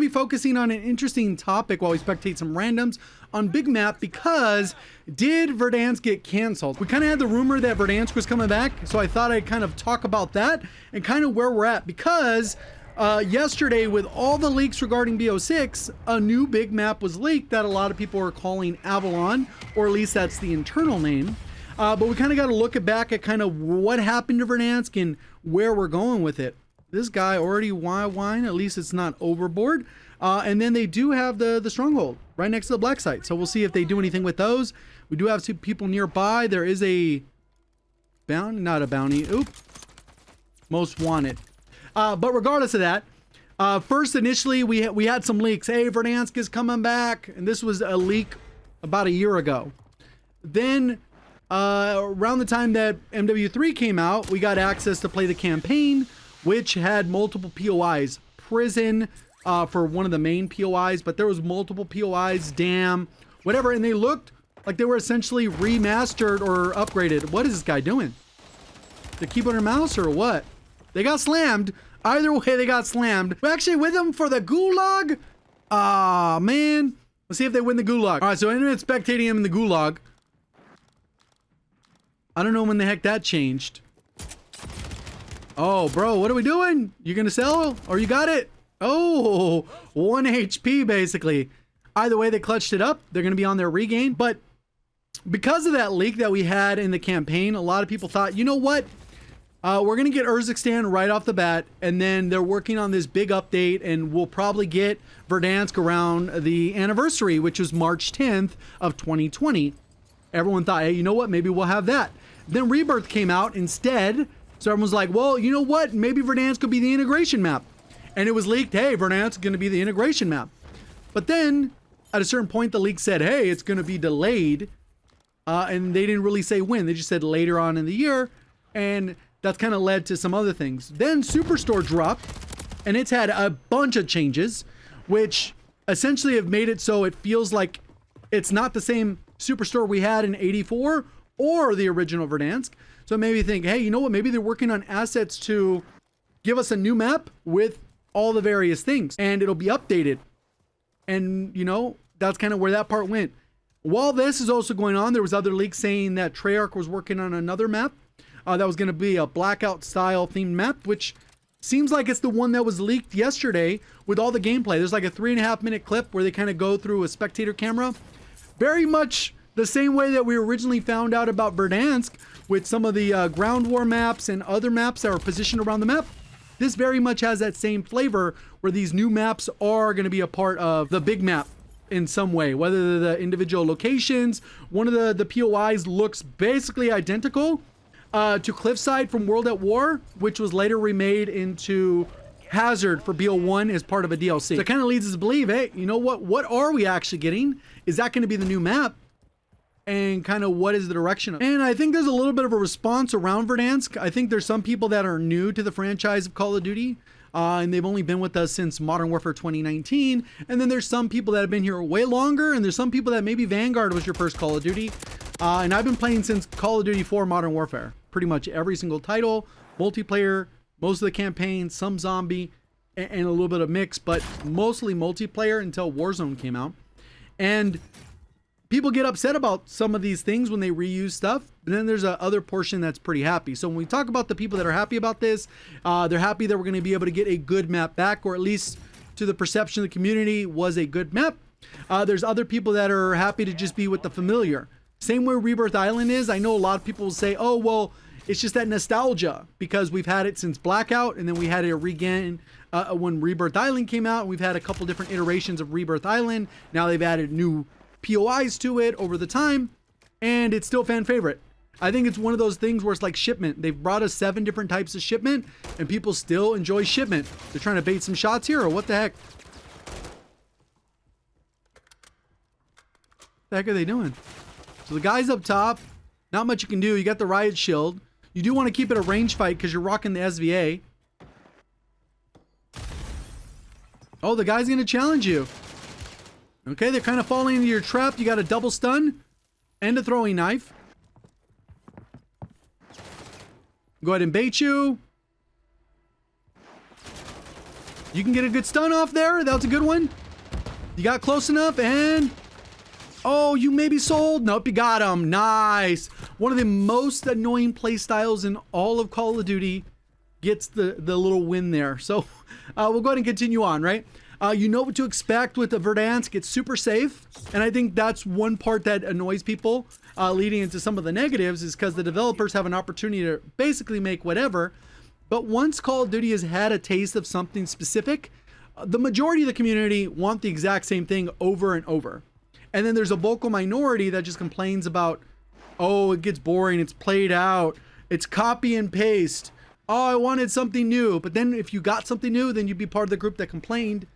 going to be focusing on an interesting topic while we spectate some randoms on Big Map, because did Verdansk get canceled? We kind of had the rumor that Verdansk was coming back, so I thought I'd kind of talk about that and kind of where we're at, because yesterday, with all the leaks regarding BO6, a new Big Map was leaked that a lot of people are calling Avalon, or at least that's the internal name. But we kind of got to look back at kind of what happened to Verdansk and where we're going with it. This guy already wine, at least it's not overboard. And then they do have the stronghold right next to the black site. So we'll see if they do anything with those. We do have two people nearby. There is a bounty, not a bounty. Oop. Most wanted. But regardless of that, first initially we had some leaks. Hey, Verdansk is coming back. And this was a leak about a year ago. Then around the time that MWIII came out, we got access to play the campaign, which had multiple POIs. Prison for one of the main POIs, but there was multiple POIs, dam, whatever, and they looked like they were essentially remastered or upgraded. What is this guy doing? The keyboard and mouse or what? They got slammed. Either way, they got slammed. We're actually with them for the gulag. Ah, man. Let's see if they win the gulag. All right, so I ended up spectating him in the gulag. I don't know when the heck that changed. Oh, bro, what are we doing? You gonna sell or you got it? Oh, 1 HP basically. Either way, they clutched it up. They're gonna be on their regain. But because of that leak that we had in the campaign, a lot of people thought, you know what? We're gonna get Urzikstan right off the bat, and then they're working on this big update, and we'll probably get Verdansk around the anniversary, which was March 10th of 2020. Everyone thought, hey, you know what? Maybe we'll have that. Then Rebirth came out instead. So everyone's like, well, you know what? Maybe Verdansk could be the integration map. And it was leaked, hey, Verdansk is going to be the integration map. But then at a certain point, the leak said, hey, it's going to be delayed. And they didn't really say when. They just said later on in the year. And that's kind of led to some other things. Then Superstore dropped, and it's had a bunch of changes, which essentially have made it so it feels like it's not the same Superstore we had in 84 or the original Verdansk. So it made me think, hey, you know what? Maybe they're working on assets to give us a new map with all the various things, and it'll be updated. And, you know, that's kind of where that part went. While this is also going on, there was other leaks saying that Treyarch was working on another map that was going to be a blackout style themed map, which seems like it's the one that was leaked yesterday with all the gameplay. There's like a 3.5 minute clip where they kind of go through a spectator camera. Very much the same way that we originally found out about Verdansk with some of the ground war maps and other maps that are positioned around the map. This very much has that same flavor where these new maps are going to be a part of the big map in some way, whether they're the individual locations. One of the POIs looks basically identical to Cliffside from World at War, which was later remade into Hazard for BO1 as part of a DLC. So it kind of leads us to believe, hey, you know what are we actually getting? Is that going to be the new map? And kind of what is the direction of it? And I think there's a little bit of a response around Verdansk. I think there's some people that are new to the franchise of Call of Duty, and they've only been with us since Modern Warfare 2019. And then there's some people that have been here way longer, and there's some people that maybe Vanguard was your first Call of Duty. And I've been playing since Call of Duty 4 Modern Warfare. Pretty much every single title, multiplayer, most of the campaign, some zombie, and a little bit of mix, but mostly multiplayer until Warzone came out. And people get upset about some of these things when they reuse stuff, but then there's a other portion that's pretty happy. So when we talk about the people that are happy about this, they're happy that we're going to be able to get a good map back, or at least to the perception of the community was a good map. There's other people that are happy to just be with the familiar. Same way Rebirth Island is. I know a lot of people will say, oh, well, it's just that nostalgia because we've had it since Blackout, and then we had it regain when Rebirth Island came out. We've had a couple different iterations of Rebirth Island. Now they've added new POIs to it over the time, and it's still fan favorite. I think it's one of those things where it's like shipment. They've brought us 7 different types of shipment, and people still enjoy shipment. They're trying to bait some shots here, or what the heck? The heck are they doing? So the guys up top, not much you can do. You got the riot shield. You do want to keep it a range fight because you're rocking the SVA. Oh, the guy's going to challenge you. Okay, they're kind of falling into your trap. You got a double stun and a throwing knife. Go ahead and bait you. You can get a good stun off there. That was a good one. You got close enough and... Oh, you may be sold. Nope, you got him. Nice. One of the most annoying play styles in all of Call of Duty gets the little win there. So we'll go ahead and continue on, right? You know what to expect with the Verdansk. It's super safe. And I think that's one part that annoys people leading into some of the negatives is because the developers have an opportunity to basically make whatever. But once Call of Duty has had a taste of something specific, the majority of the community want the exact same thing over and over. And then there's a vocal minority that just complains about, oh, it gets boring, it's played out, it's copy and paste. Oh, I wanted something new. But then if you got something new, then you'd be part of the group that complained.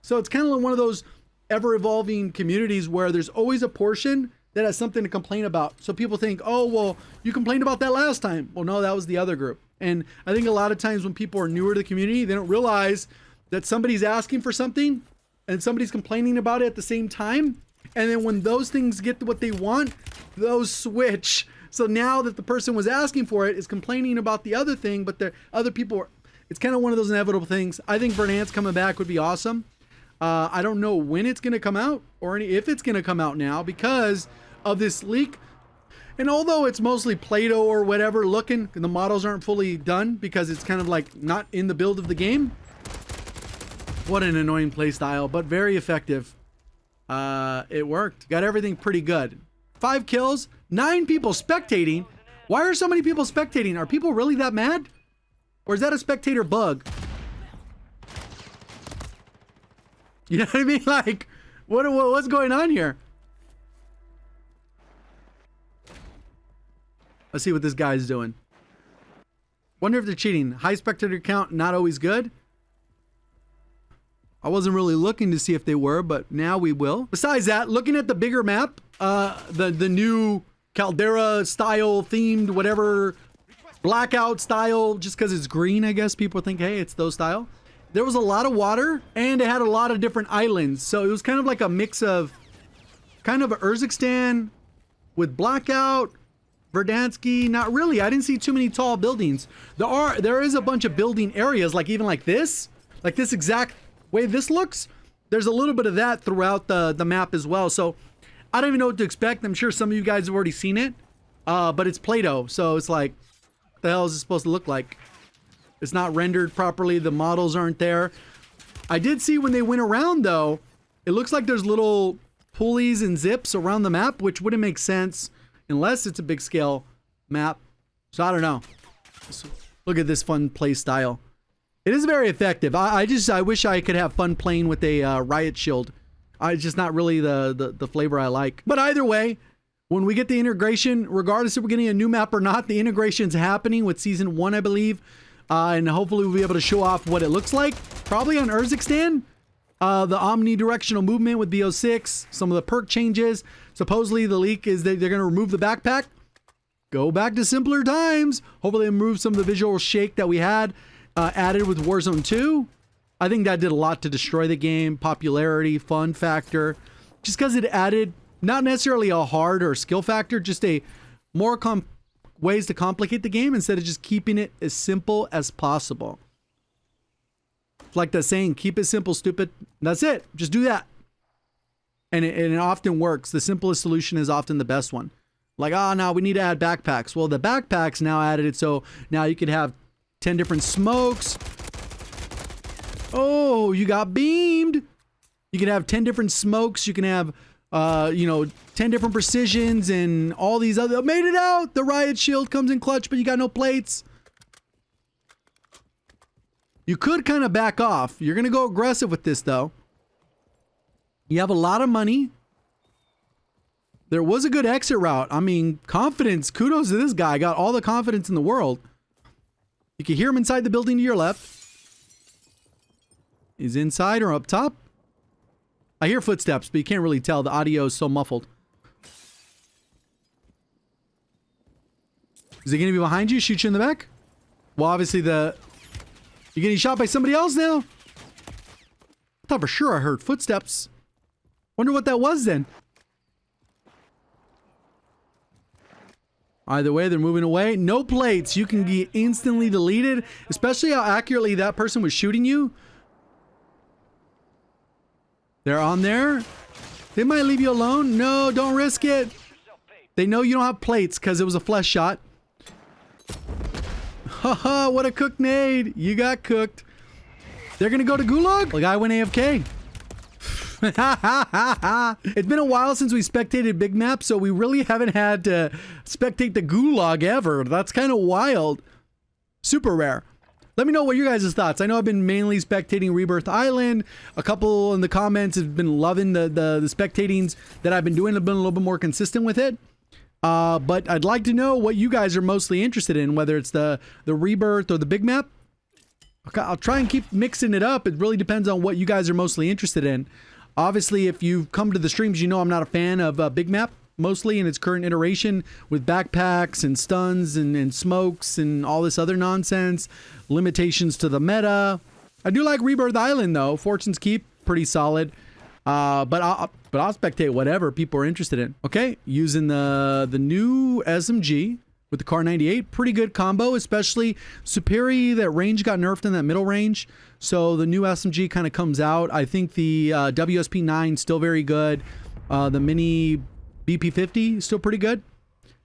So it's kind of like one of those ever-evolving communities where there's always a portion that has something to complain about. So people think, oh, well, you complained about that last time. Well, no, that was the other group. And I think a lot of times when people are newer to the community, they don't realize that somebody's asking for something and somebody's complaining about it at the same time. And then when those things get to what they want, those switch. So now that the person was asking for it is complaining about the other thing, but the other people are, it's kind of one of those inevitable things. I think Verdansk coming back would be awesome. I don't know when it's going to come out or if it's going to come out now because of this leak. And although it's mostly Play-Doh or whatever looking, the models aren't fully done because it's kind of like not in the build of the game. What an annoying play style, but very effective. It worked. Got everything pretty good. 5 kills, 9 people spectating. Why are so many people spectating? Are people really that mad? Or is that a spectator bug? You know what I mean? Like, what's going on here? Let's see what this guy's doing. Wonder if they're cheating. High spectator count, not always good. I wasn't really looking to see if they were, but now we will. Besides that, looking at the bigger map, the new Caldera style themed, whatever, blackout style, just because it's green, I guess people think, hey, it's those style. There was a lot of water and it had a lot of different islands. So it was kind of like a mix of kind of Urzikstan with blackout, Verdansk. Not really. I didn't see too many tall buildings. There is a bunch of building areas, like even like this exact way this looks. There's a little bit of that throughout the map as well. So I don't even know what to expect. I'm sure some of you guys have already seen it, but it's Play-Doh. So it's like, what the hell is it supposed to look like? It's not rendered properly. The models aren't there. I did see when they went around though, it looks like there's little pulleys and zips around the map, which wouldn't make sense unless it's a big scale map. So I don't know. Look at this fun play style. It is very effective. I wish I could have fun playing with a riot shield. It's just not really the flavor I like. But either way, when we get the integration, regardless if we're getting a new map or not, the integration's happening with Season 1, I believe. And hopefully we'll be able to show off what it looks like. Probably on Urzikstan. The omnidirectional movement with BO6. Some of the perk changes. Supposedly the leak is that they're going to remove the backpack. Go back to simpler times. Hopefully they remove some of the visual shake that we had added with Warzone 2. I think that did a lot to destroy the game. Popularity, fun factor. Just because it added not necessarily a hard or skill factor, just a more ways to complicate the game instead of just keeping it as simple as possible. It's like that saying, keep it simple, stupid. That's it. Just do that. And it often works. The simplest solution is often the best one. Like, oh, no, we need to add backpacks. Well, the backpacks now added it so now you could have 10 different smokes. Oh, you got beamed. You can have 10 different smokes. You can have, 10 different precisions and all these other... Made it out! The riot shield comes in clutch, but you got no plates. You could kind of back off. You're going to go aggressive with this, though. You have a lot of money. There was a good exit route. I mean, confidence. Kudos to this guy. Got all the confidence in the world. You can hear him inside the building to your left. He's inside or up top. I hear footsteps, but you can't really tell. The audio is so muffled. Is he going to be behind you? Shoot you in the back? Well, obviously you're getting shot by somebody else now. I thought for sure I heard footsteps. Wonder what that was then. Either way, they're moving away. No plates. You can get instantly deleted, especially how accurately that person was shooting you. They're on there. They might leave you alone. No, don't risk it. They know you don't have plates because it was a flesh shot. Haha, what a cooked nade. You got cooked. They're going to go to Gulag? The guy went AFK. It's been a while since we spectated big maps, so we really haven't had to spectate the Gulag ever. That's kind of wild. Super rare. Let me know what your guys' thoughts. I know I've been mainly spectating Rebirth Island. A couple in the comments have been loving the spectatings that I've been doing. I've been a little bit more consistent with it. But I'd like to know what you guys are mostly interested in, whether it's the Rebirth or the big map. I'll try and keep mixing it up. It really depends on what you guys are mostly interested in. Obviously, if you've come to the streams, you know I'm not a fan of big map, mostly in its current iteration with backpacks and stuns and smokes and all this other nonsense, limitations to the meta. I do like Rebirth Island though. Fortune's Keep, pretty solid. But I'll spectate whatever people are interested in. Okay, using the new SMG with the Car 98, pretty good combo, especially Superi. That range got nerfed in that middle range, so the new SMG kind of comes out. I think the WSP9 still very good. The mini BP50 still pretty good.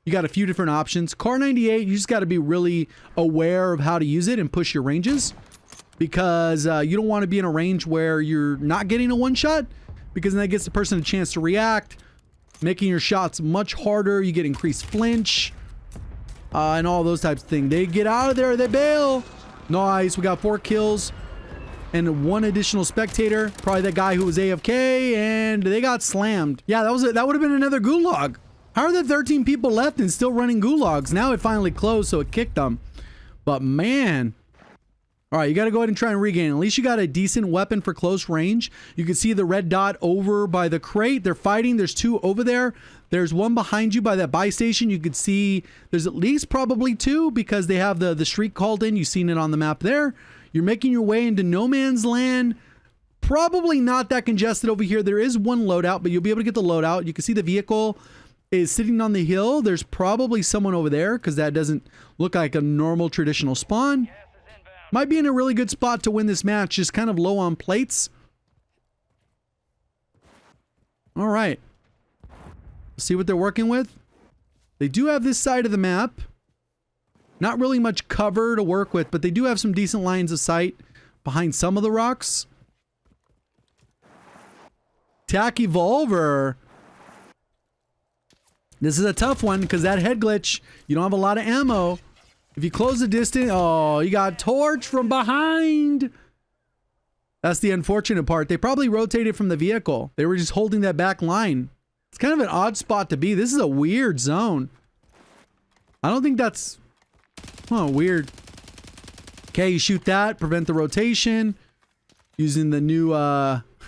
You got a few different options. Car 98, you just got to be really aware of how to use it and push your ranges, because you don't want to be in a range where you're not getting a one shot, because then that gives the person a chance to react, making your shots much harder. You get increased flinch and all those types of things. They get out of there, they bail. Nice, we got 4 kills and 1 additional spectator, probably that guy who was AFK, and they got slammed. Yeah, that would have been another gulag. How are there 13 people left and still running gulags? Now it finally closed, so it kicked them. But man, all right, you got to go ahead and try and regain. At least you got a decent weapon for close range. You can see the red dot over by the crate. They're fighting. There's 2 over there. There's 1 behind you by that buy station. You could see there's at least probably 2, because they have the streak called in. You've seen it on the map there. You're making your way into no man's land. Probably not that congested over here. There is 1 loadout, but you'll be able to get the loadout. You can see the vehicle is sitting on the hill. There's probably someone over there, because that doesn't look like a normal traditional spawn. Might be in a really good spot to win this match, just kind of low on plates. All right. Let's see what they're working with. They do have this side of the map. Not really much cover to work with, but they do have some decent lines of sight behind some of the rocks. Tac Evolver. This is a tough one, because that head glitch, you don't have a lot of ammo. If you close the distance, oh, you got torched from behind. That's the unfortunate part. They probably rotated from the vehicle. They were just holding that back line. It's kind of an odd spot to be. This is a weird zone. I don't think that's... Oh, weird. Okay, you shoot that, prevent the rotation. Using the new,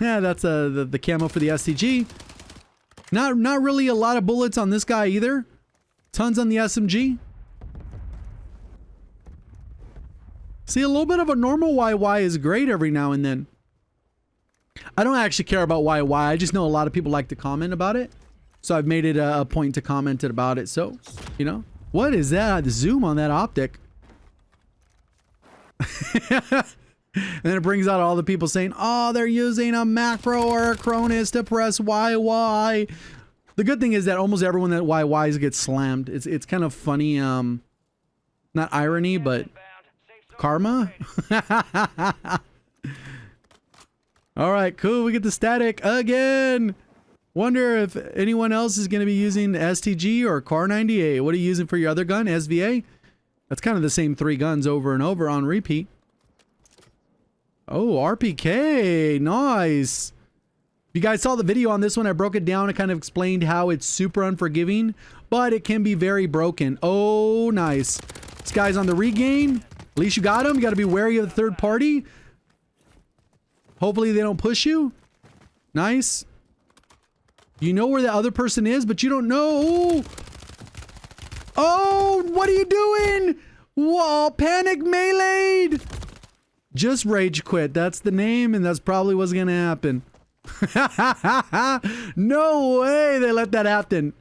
that's the camo for the STG. Not really a lot of bullets on this guy either. Tons on the SMG. See, a little bit of a normal YY is great every now and then. I don't actually care about YY. I just know a lot of people like to comment about it. So I've made it a point to comment about it. So, you know. What is that? The zoom on that optic. And then it brings out all the people saying, oh, they're using a macro or a Cronus to press YY. The good thing is that almost everyone that YYs gets slammed. It's kind of funny. Not irony, but... karma. All right, cool. We get the static again. Wonder if anyone else is going to be using STG or Car 98. What are you using for your other gun? SVA? That's kind of the same 3 guns over and over on repeat. Oh, RPK. Nice. If you guys saw the video on this one, I broke it down and kind of explained how it's super unforgiving, but it can be very broken. Oh, nice. This guy's on the regain. At least you got him. You got to be wary of the third party. Hopefully they don't push you. Nice. You know where the other person is, but you don't know. Oh, what are you doing? Whoa, panic melee'd. Just rage quit. That's the name, and that's probably what's going to happen. No way they let that happen.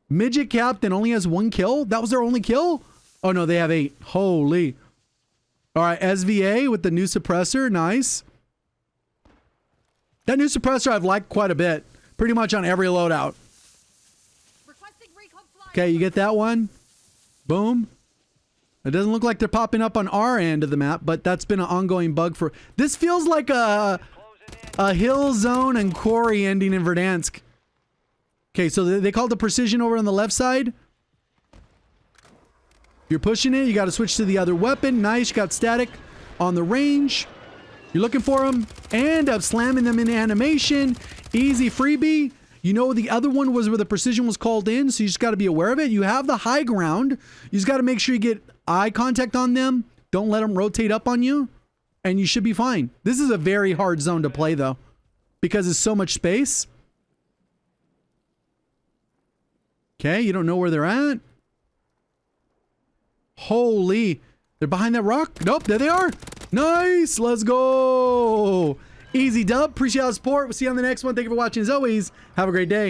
Midget Captain only has 1 kill? That was their only kill? Oh, no, they have 8. Holy. All right, SVA with the new suppressor. Nice. That new suppressor I've liked quite a bit. Pretty much on every loadout. Okay, you get that one. Boom. It doesn't look like they're popping up on our end of the map, but that's been an ongoing bug for... This feels like a hill zone and quarry ending in Verdansk. Okay, so they called the precision over on the left side. You're pushing it. You got to switch to the other weapon. Nice. You got static on the range. You're looking for them. End up slamming them in animation. Easy freebie. You know, the other one was where the precision was called in, so you just got to be aware of it. You have the high ground. You just got to make sure you get eye contact on them. Don't let them rotate up on you, and you should be fine. This is a very hard zone to play, though, because there's so much space. Okay, you don't know where they're at. Holy, they're behind that rock. Nope, there they are. Nice, let's go. Easy dub. Appreciate all the support. We'll see you on the next one. Thank you for watching as always. Have a great day.